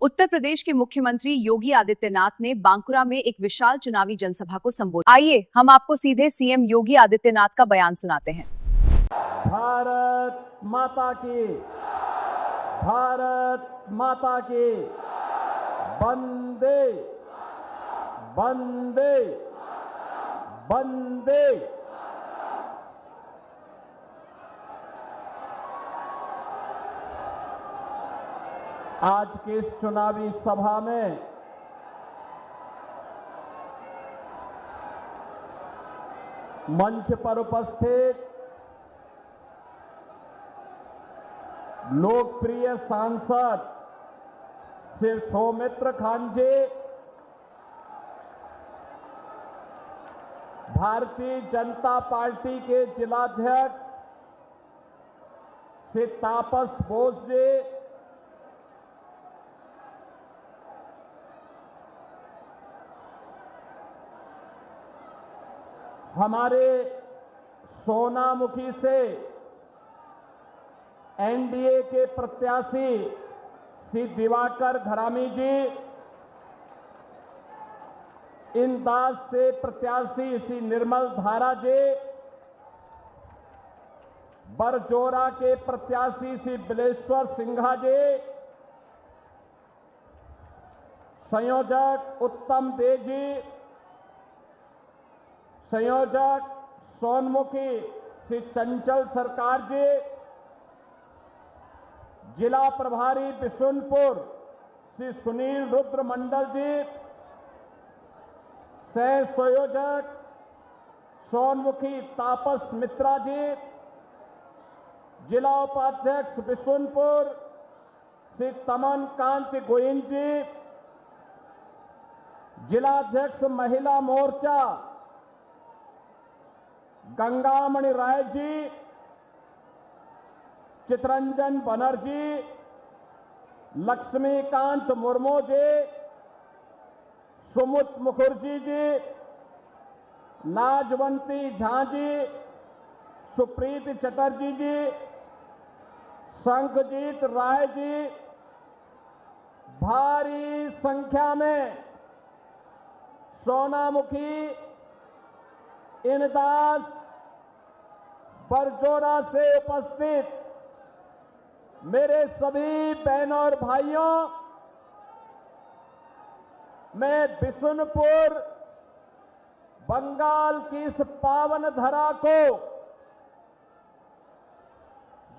उत्तर प्रदेश के मुख्यमंत्री योगी आदित्यनाथ ने बांकुरा में एक विशाल चुनावी जनसभा को संबोधित। आइए हम आपको सीधे सीएम योगी आदित्यनाथ का बयान सुनाते हैं। भारत माता की, भारत माता की, वंदे वंदे वंदे। आज की इस चुनावी सभा में मंच पर उपस्थित लोकप्रिय सांसद श्री सौमित्र खान जी, भारतीय जनता पार्टी के जिलाध्यक्ष श्री तापस बोस जी, हमारे सोनामुखी से एनडीए के प्रत्याशी श्री दिवाकर घरामी जी, इंदास से प्रत्याशी श्री निर्मल धारा जी, बरजोरा के प्रत्याशी श्री बिलेश्वर सिंघा जी, संयोजक उत्तम दे जी, संयोजक सोनमुखी श्री चंचल सरकार जी, जिला प्रभारी बिशुनपुर श्री सुनील रुद्र मंडल जी, सह संयोजक सोनमुखी तापस मित्रा जी, जिला उपाध्यक्ष बिशुनपुर श्री तमन कांत गोइन जी, जिलाध्यक्ष महिला मोर्चा गंगामणि राय जी, चितरंजन बनर्जी, लक्ष्मीकांत मुर्मू जी, सुमुत मुखर्जी जी, लाजवंती झा जी, सुप्रीत चटर्जी जी, शंखजीत राय जी, भारी संख्या में सोनामुखी, इंदास, बरजोरा से उपस्थित मेरे सभी बहनों और भाइयों, मैं बिशुनपुर बंगाल की इस पावन धरा को,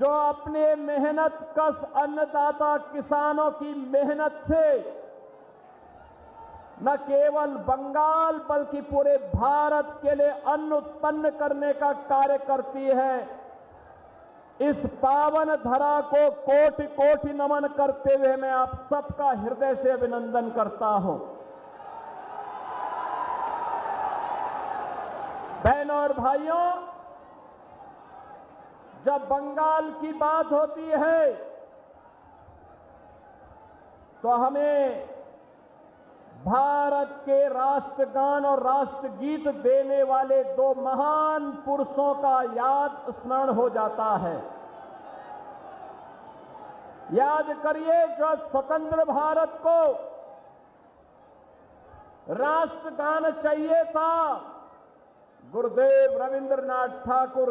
जो अपने मेहनत कश अन्नदाता किसानों की मेहनत से न केवल बंगाल बल्कि पूरे भारत के लिए अन्न उत्पन्न करने का कार्य करती है, इस पावन धरा को कोटि कोटि नमन करते हुए मैं आप सबका हृदय से अभिनंदन करता हूं। बहनों और भाइयों, जब बंगाल की बात होती है तो हमें भारत के राष्ट्रगान और राष्ट्रगीत देने वाले दो महान पुरुषों का याद स्मरण हो जाता है। याद करिए, जब स्वतंत्र भारत को राष्ट्रगान चाहिए था, गुरुदेव रविंद्रनाथ ठाकुर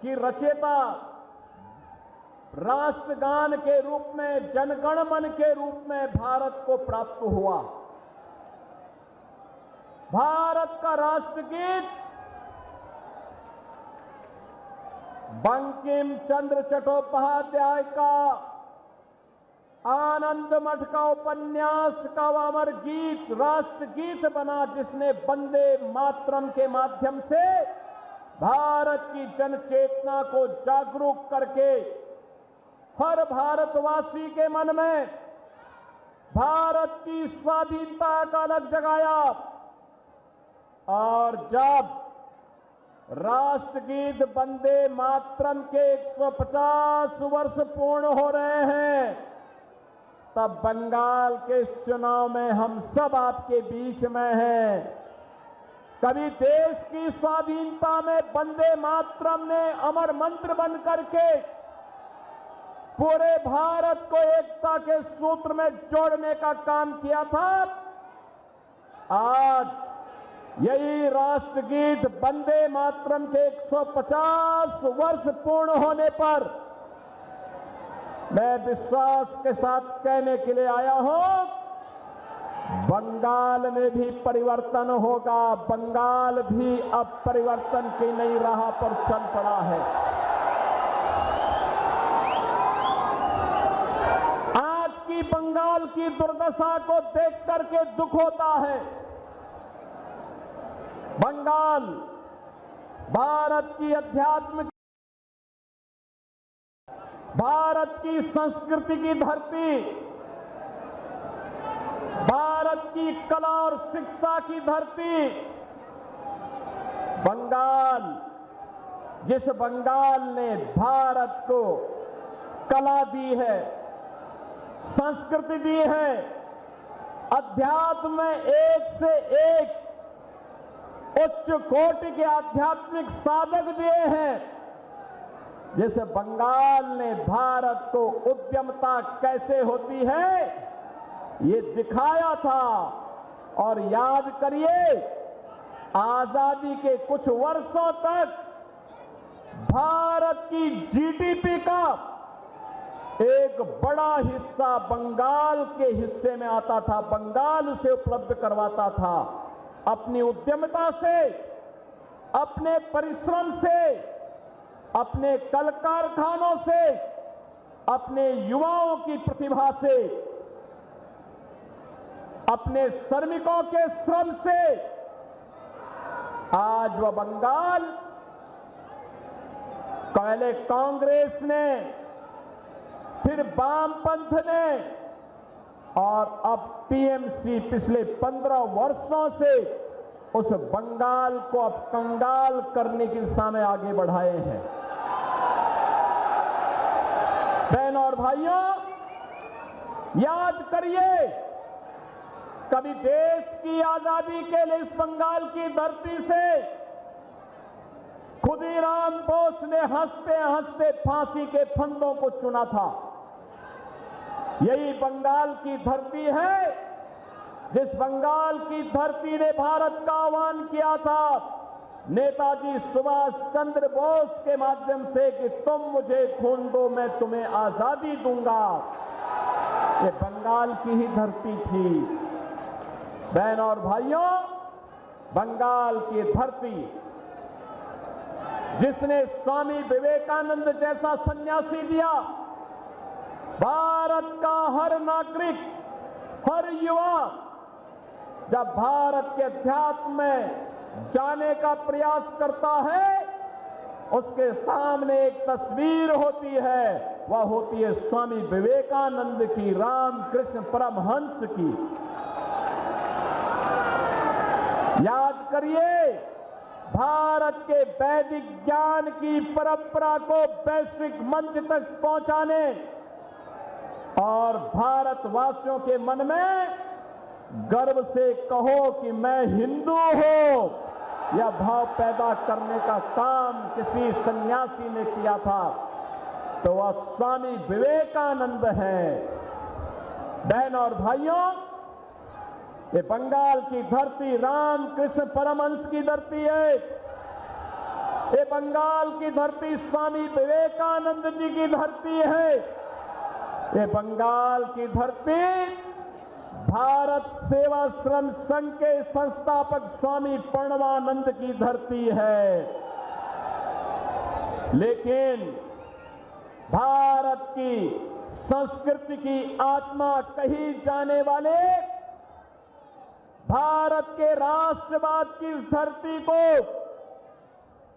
की रचयिता राष्ट्रगान के रूप में, जनगण मन के रूप में भारत को प्राप्त हुआ। भारत का राष्ट्रगीत बंकिम चंद्र चट्टोपाध्याय का आनंद मठ का उपन्यास का अमर गीत राष्ट्रगीत बना, जिसने वंदे मातरम के माध्यम से भारत की जनचेतना को जागरूक करके हर भारतवासी के मन में भारत की स्वाधीनता का अलग जगाया। और जब राष्ट्रगीत वंदे मातरम के 150 वर्ष पूर्ण हो रहे हैं, तब बंगाल के इस चुनाव में हम सब आपके बीच में हैं। कभी देश की स्वाधीनता में वंदे मातरम ने अमर मंत्र बन करके पूरे भारत को एकता के सूत्र में जोड़ने का काम किया था। आज यही राष्ट्रगीत वंदे मातरम के 150 वर्ष पूर्ण होने पर मैं विश्वास के साथ कहने के लिए आया हूं, बंगाल में भी परिवर्तन होगा। बंगाल भी अब परिवर्तन की नई राह पर चल पड़ा है। आज की बंगाल की दुर्दशा को देख करके दुख होता है। बंगाल भारत की अध्यात्म, भारत की संस्कृति की धरती, भारत की कला और शिक्षा की धरती, बंगाल, जिस बंगाल ने भारत को कला दी है, संस्कृति दी है, अध्यात्म में एक से एक उच्च कोटि के आध्यात्मिक साधक दिए हैं, जिस बंगाल ने भारत को उद्यमता कैसे होती है ये दिखाया था। और याद करिए, आजादी के कुछ वर्षों तक भारत की जीडीपी का एक बड़ा हिस्सा बंगाल के हिस्से में आता था, बंगाल उसे उपलब्ध करवाता था। अपनी उद्यमता से, अपने परिश्रम से, अपने कल कारखानों से, अपने युवाओं की प्रतिभा से, अपने श्रमिकों के श्रम से आज वह बंगाल पहले कांग्रेस ने, फिर वामपंथ ने और अब टीएमसी पिछले 15 वर्षों से उस बंगाल को अब कंगाल करने की दिशा में आगे बढ़ाए हैं। बहनों और भाइयों, याद करिए, कभी देश की आजादी के लिए इस बंगाल की धरती से खुदीराम बोस ने हंसते हंसते फांसी के फंदों को चुना था। यही बंगाल की धरती है जिस बंगाल की धरती ने भारत का आह्वान किया था नेताजी सुभाष चंद्र बोस के माध्यम से कि तुम मुझे खून दो, मैं तुम्हें आजादी दूंगा। ये बंगाल की ही धरती थी। बहनों और भाइयों, बंगाल की धरती जिसने स्वामी विवेकानंद जैसा सन्यासी दिया, भारत का हर नागरिक, हर युवा जब भारत के अध्यात्म में जाने का प्रयास करता है, उसके सामने एक तस्वीर होती है, वह होती है स्वामी विवेकानंद की, रामकृष्ण परमहंस की। याद करिए, भारत के वैदिक ज्ञान की परंपरा को वैश्विक मंच तक पहुंचाने और भारतवासियों के मन में गर्व से कहो कि मैं हिंदू हूं, यह भाव पैदा करने का काम किसी सन्यासी ने किया था, तो वह स्वामी विवेकानंद है। बहनों और भाइयों, ये बंगाल की धरती रामकृष्ण परमहंस की धरती है। ये बंगाल की धरती स्वामी विवेकानंद जी की धरती है। ये बंगाल की धरती भारत सेवाश्रम संघ के संस्थापक स्वामी प्रणवानंद की धरती है। लेकिन भारत की संस्कृति की आत्मा कही जाने वाले भारत के राष्ट्रवाद की इस धरती को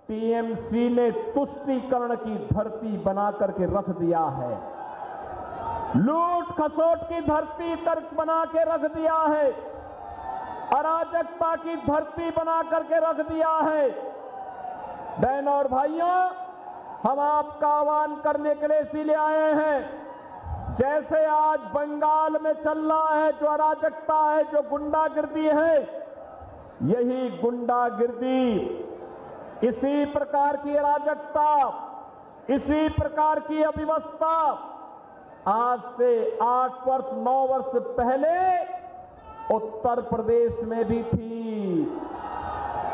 टीएमसी ने तुष्टीकरण की धरती बना करके रख दिया है, लूट खसोट की धरती तर्क बना के रख दिया है, अराजकता की धरती बना करके रख दिया है। बहनों और भाइयों, हम आपका आह्वान करने के लिए इसीलिए आए हैं, जैसे आज बंगाल में चल रहा है जो अराजकता है, जो गुंडागिर्दी है, यही गुंडागिर्दी, इसी प्रकार की अराजकता, इसी प्रकार की अव्यवस्था आज से 8 वर्ष 9 वर्ष पहले उत्तर प्रदेश में भी थी।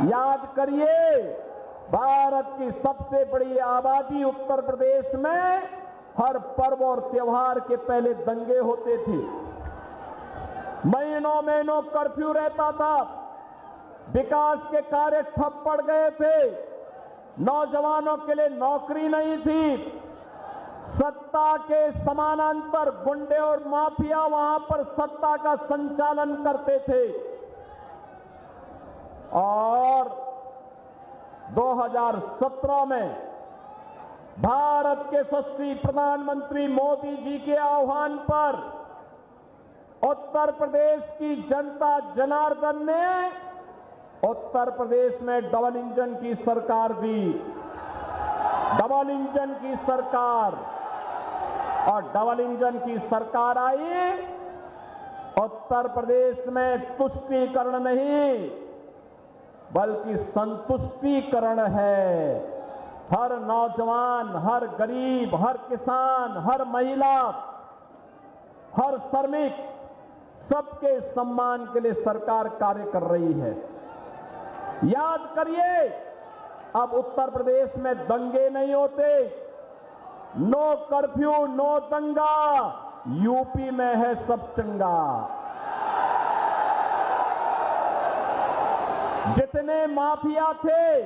याद करिए, भारत की सबसे बड़ी आबादी उत्तर प्रदेश में हर पर्व और त्योहार के पहले दंगे होते थे। महीनों महीनों कर्फ्यू रहता था, विकास के कार्य ठप पड़ गए थे, नौजवानों के लिए नौकरी नहीं थी, सत्ता के समानांतर गुंडे और माफिया वहां पर सत्ता का संचालन करते थे। और 2017 में भारत के यशस्वी प्रधानमंत्री मोदी जी के आह्वान पर उत्तर प्रदेश की जनता जनार्दन ने उत्तर प्रदेश में डबल इंजन की सरकार दी। डबल इंजन की सरकार, और डबल इंजन की सरकार आई। उत्तर प्रदेश में तुष्टीकरण नहीं बल्कि संतुष्टीकरण है। हर नौजवान, हर गरीब, हर किसान, हर महिला, हर श्रमिक, सबके सम्मान के लिए सरकार कार्य कर रही है। याद करिए, अब उत्तर प्रदेश में दंगे नहीं होते। नो कर्फ्यू, नो दंगा। यूपी में है सब चंगा। जितने माफिया थे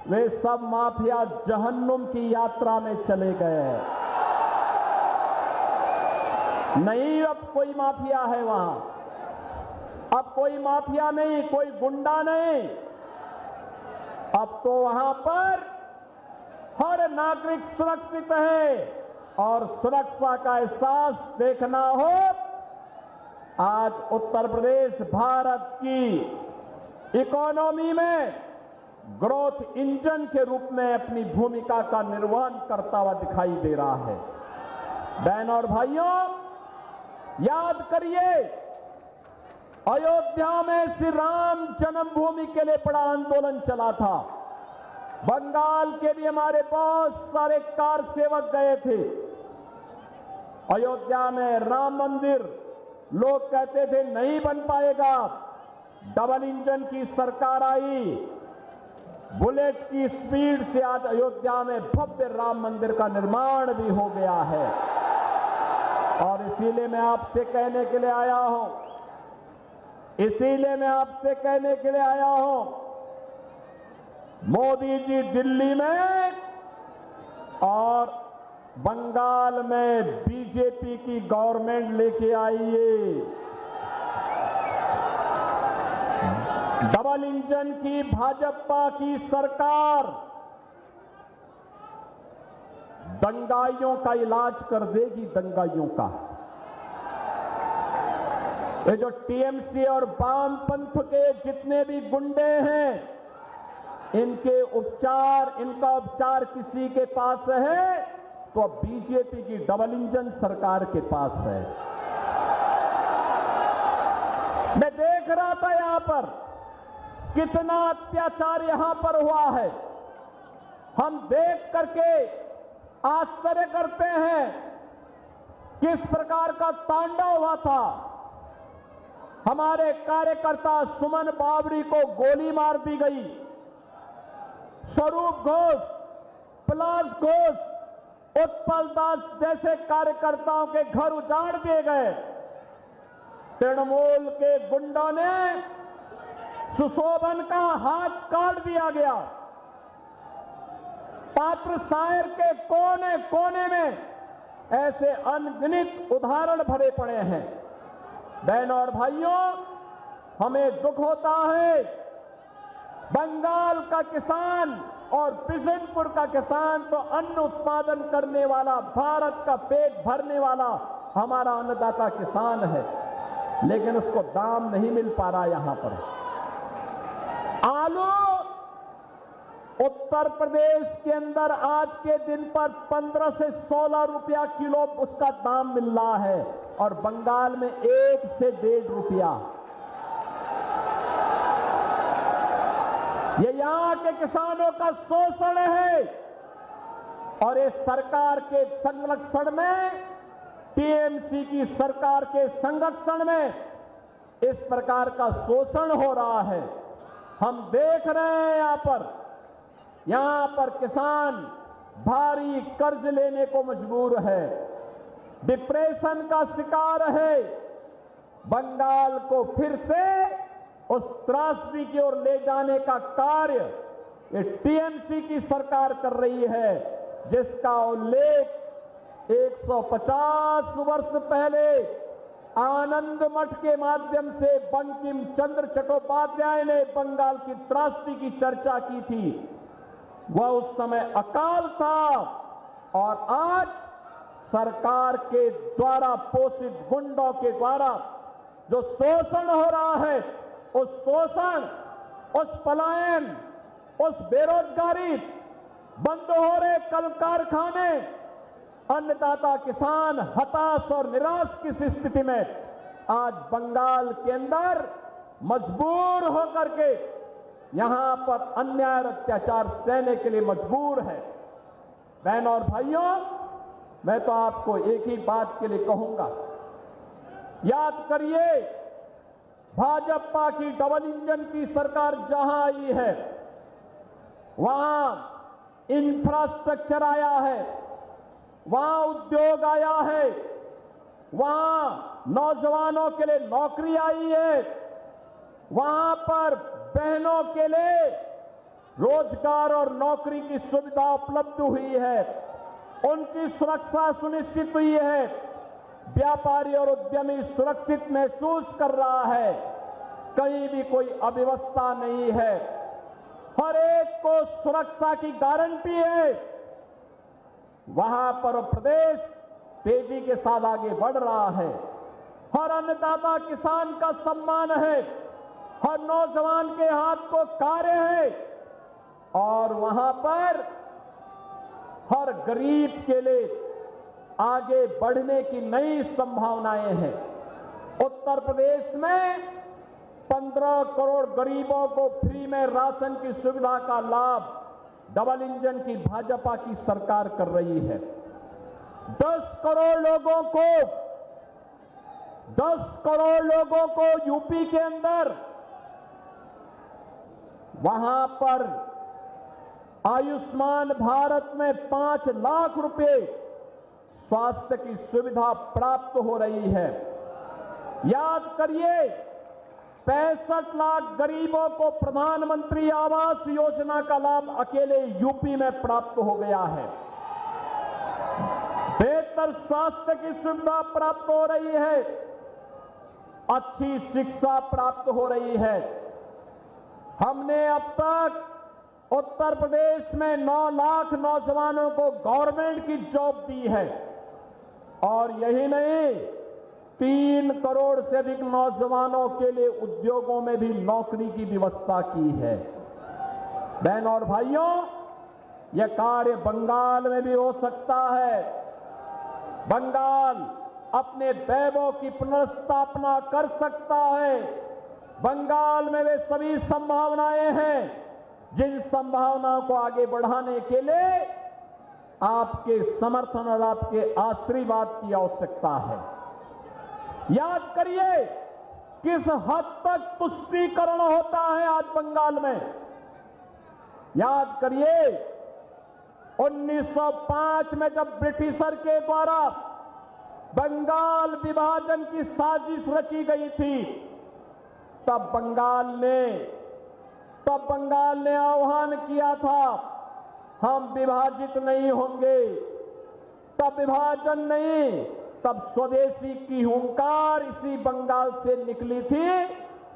वे सब माफिया जहन्नुम की यात्रा में चले गए। नहीं, अब कोई माफिया है वहां। अब कोई माफिया नहीं, कोई गुंडा नहीं। अब तो वहां पर हर नागरिक सुरक्षित है। और सुरक्षा का एहसास देखना हो, आज उत्तर प्रदेश भारत की इकोनॉमी में ग्रोथ इंजन के रूप में अपनी भूमिका का निर्वहन करता हुआ दिखाई दे रहा है। बहनों और भाइयों, याद करिए, अयोध्या में श्री राम जन्मभूमि के लिए बड़ा आंदोलन चला था। बंगाल के भी हमारे बहुत सारे कार सेवक गए थे। अयोध्या में राम मंदिर लोग कहते थे नहीं बन पाएगा। डबल इंजन की सरकार आई, बुलेट की स्पीड से आज अयोध्या में भव्य राम मंदिर का निर्माण भी हो गया है। और इसीलिए मैं आपसे कहने के लिए आया हूं, मोदी जी दिल्ली में और बंगाल में बीजेपी की गवर्नमेंट लेके आइए। डबल इंजन की भाजपा की सरकार दंगाइयों का इलाज कर देगी। दंगाइयों का ये जो टीएमसी और वामपंथ के जितने भी गुंडे हैं, इनका उपचार किसी के पास है तो अब बीजेपी की डबल इंजन सरकार के पास है। मैं देख रहा था यहां पर कितना अत्याचार यहां पर हुआ है। हम देख करके आश्चर्य करते हैं किस प्रकार का तांडव हुआ था। हमारे कार्यकर्ता सुमन बावरी को गोली मार दी गई। स्वरूप घोष, पलाश घोष, उत्पल दास जैसे कार्यकर्ताओं के घर उजाड़ दिए गए। तृणमूल के गुंडों ने सुशोभन का हाथ काट दिया गया। पात्र शायर के कोने कोने में ऐसे अनगिनत उदाहरण भरे पड़े हैं। बहनों और भाइयों, हमें दुख होता है बंगाल का किसान और बिशनपुर का किसान तो अन्न उत्पादन करने वाला, भारत का पेट भरने वाला हमारा अन्नदाता किसान है, लेकिन उसको दाम नहीं मिल पा रहा। यहां पर आलू उत्तर प्रदेश के अंदर आज के दिन पर 15 से 16 रुपया किलो उसका दाम मिल रहा है और बंगाल में 1 से 1.5 रुपया। ये यहां के किसानों का शोषण है। और इस सरकार के संरक्षण में, टीएमसी की सरकार के संरक्षण में इस प्रकार का शोषण हो रहा है। हम देख रहे हैं यहां पर किसान भारी कर्ज लेने को मजबूर है, डिप्रेशन का शिकार है। बंगाल को फिर से उस त्रासदी की ओर ले जाने का कार्य ये टीएमसी की सरकार कर रही है, जिसका उल्लेख 150 वर्ष पहले आनंद मठ के माध्यम से बंकिम चंद्र चट्टोपाध्याय ने बंगाल की त्रासदी की चर्चा की थी। वह उस समय अकाल था और आज सरकार के द्वारा पोषित गुंडों के द्वारा जो शोषण हो रहा है, उस शोषण, उस पलायन, उस बेरोजगारी, बंद हो रहे कल कारखाने, अन्नदाता किसान हताश और निराश की स्थिति में आज बंगाल के अंदर मजबूर होकर के यहां पर अन्याय और अत्याचार सहने के लिए मजबूर है। बहनों और भाइयों, मैं तो आपको एक ही बात के लिए कहूंगा, याद करिए भाजपा की डबल इंजन की सरकार जहां आई है वहां इंफ्रास्ट्रक्चर आया है, वहां उद्योग आया है, वहां नौजवानों के लिए नौकरी आई है, वहां पर बहनों के लिए रोजगार और नौकरी की सुविधा उपलब्ध हुई है, उनकी सुरक्षा सुनिश्चित हुई है, व्यापारी और उद्यमी सुरक्षित महसूस कर रहा है, कहीं भी कोई अव्यवस्था नहीं है, हर एक को सुरक्षा की गारंटी है। वहां पर प्रदेश तेजी के साथ आगे बढ़ रहा है, हर अन्नदाता किसान का सम्मान है, हर नौजवान के हाथ को कार्य है और वहां पर हर गरीब के लिए आगे बढ़ने की नई संभावनाएं हैं। उत्तर प्रदेश में 15 करोड़ गरीबों को फ्री में राशन की सुविधा का लाभ डबल इंजन की भाजपा की सरकार कर रही है। 10 करोड़ लोगों को यूपी के अंदर वहां पर आयुष्मान भारत में 5 लाख रुपए स्वास्थ्य की सुविधा प्राप्त हो रही है। याद करिए 65 लाख गरीबों को प्रधानमंत्री आवास योजना का लाभ अकेले यूपी में प्राप्त हो गया है। बेहतर स्वास्थ्य की सुविधा प्राप्त हो रही है, अच्छी शिक्षा प्राप्त हो रही है। हमने अब तक उत्तर प्रदेश में 9 लाख नौजवानों को गवर्नमेंट की जॉब दी है और यही नहीं 3 करोड़ से अधिक नौजवानों के लिए उद्योगों में भी नौकरी की व्यवस्था की है। बहनों और भाइयों, यह कार्य बंगाल में भी हो सकता है। बंगाल अपने वैभव की पुनर्स्थापना कर सकता है। बंगाल में वे सभी संभावनाएं हैं जिन संभावनाओं को आगे बढ़ाने के लिए आपके समर्थन और आपके आशीर्वाद की आवश्यकता है। याद करिए किस हद तक तुष्टीकरण होता है आज बंगाल में। याद करिए 1905 में जब ब्रिटिशर के द्वारा बंगाल विभाजन की साजिश रची गई थी, तब बंगाल ने आह्वान किया था हम विभाजित नहीं होंगे। तब विभाजन नहीं, तब स्वदेशी की हुंकार इसी बंगाल से निकली थी।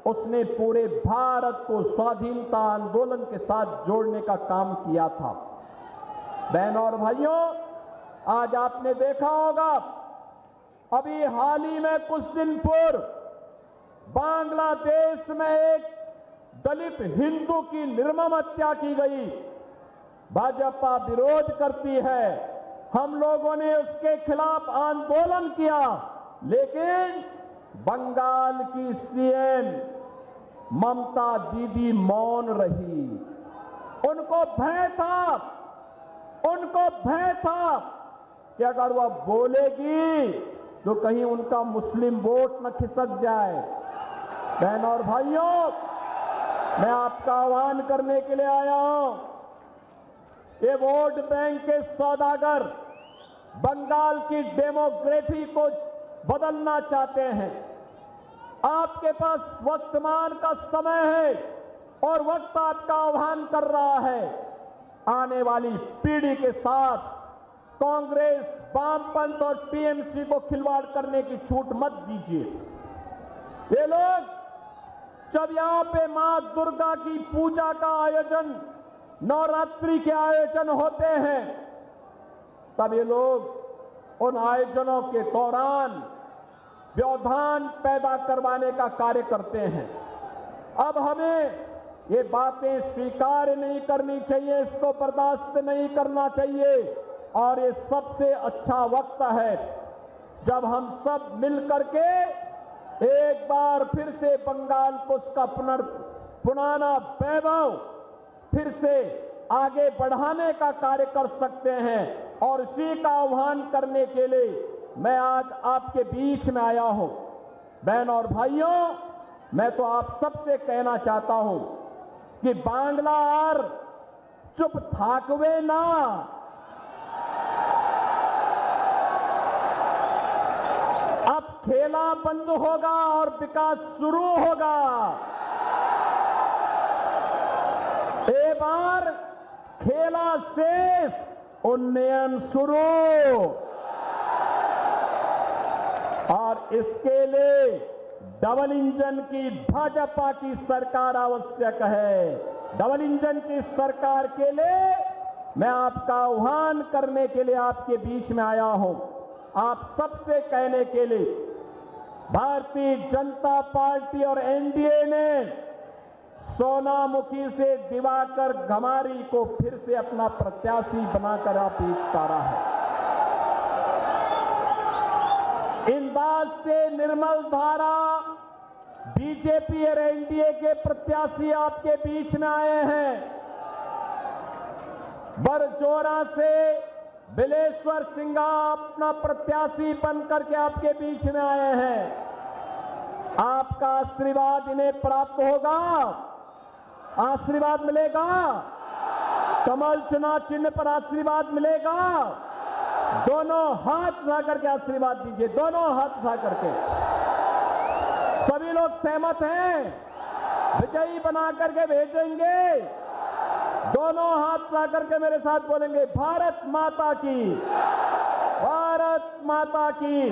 उसने पूरे भारत को स्वाधीनता आंदोलन के साथ जोड़ने का काम किया था। बहनों और भाइयों, आज आपने देखा होगा अभी हाल ही में कुछ दिन पूर्व बांग्लादेश में एक दलित हिंदू की निर्मम हत्या की गई। भाजपा विरोध करती है, हम लोगों ने उसके खिलाफ आंदोलन किया, लेकिन बंगाल की सीएम ममता दीदी मौन रही। उनको भय था उनको भय था कि अगर वह बोलेगी तो कहीं उनका मुस्लिम वोट न खिसक जाए। बहनों और भाइयों, मैं आपका आह्वान करने के लिए आया हूं। ये वोट बैंक के सौदागर बंगाल की डेमोग्राफी को बदलना चाहते हैं। आपके पास वर्तमान का समय है और वक्त आपका आह्वान कर रहा है। आने वाली पीढ़ी के साथ कांग्रेस, वामपंथ और टीएमसी को खिलवाड़ करने की छूट मत दीजिए। ये लोग जब यहां पे मां दुर्गा की पूजा का आयोजन, नवरात्रि के आयोजन होते हैं, तब ये लोग उन आयोजनों के दौरान व्यवधान पैदा करवाने का कार्य करते हैं। अब हमें ये बातें स्वीकार नहीं करनी चाहिए, इसको बर्दाश्त नहीं करना चाहिए। और ये सबसे अच्छा वक्त है जब हम सब मिलकर के एक बार फिर से बंगाल को उसका पुराना वैभव फिर से आगे बढ़ाने का कार्य कर सकते हैं। और इसी का आह्वान करने के लिए मैं आज आपके बीच में आया हूं। बहनों और भाइयों, मैं तो आप सबसे कहना चाहता हूं कि बांग्ला और चुप थाकवे ना। अब खेला बंद होगा और विकास शुरू होगा। एक बार खेला शेष, उन्नयन शुरू। और इसके लिए डबल इंजन की भाजपा की सरकार आवश्यक है। डबल इंजन की सरकार के लिए मैं आपका आह्वान करने के लिए आपके बीच में आया हूं। आप सबसे कहने के लिए भारतीय जनता पार्टी और एनडीए ने सोनामुखी से दिवाकर घमारी को फिर से अपना प्रत्याशी बनाकर आप उतारा है। इंदाज से निर्मल धारा बीजेपी और एनडीए के प्रत्याशी आपके बीच में आए हैं। बरजोरा से बिलेश्वर सिंघा अपना प्रत्याशी बनकर के आपके बीच में आए हैं। आपका आशीर्वाद इन्हें प्राप्त होगा, आशीर्वाद मिलेगा। कमल चुनाव चिन्ह पर आशीर्वाद मिलेगा। दोनों हाथ उठा करके आशीर्वाद दीजिए, दोनों हाथ उठा करके। सभी लोग सहमत हैं, विजयी बना करके भेजेंगे। दोनों हाथ उठा करके मेरे साथ बोलेंगे, भारत माता की, भारत माता की।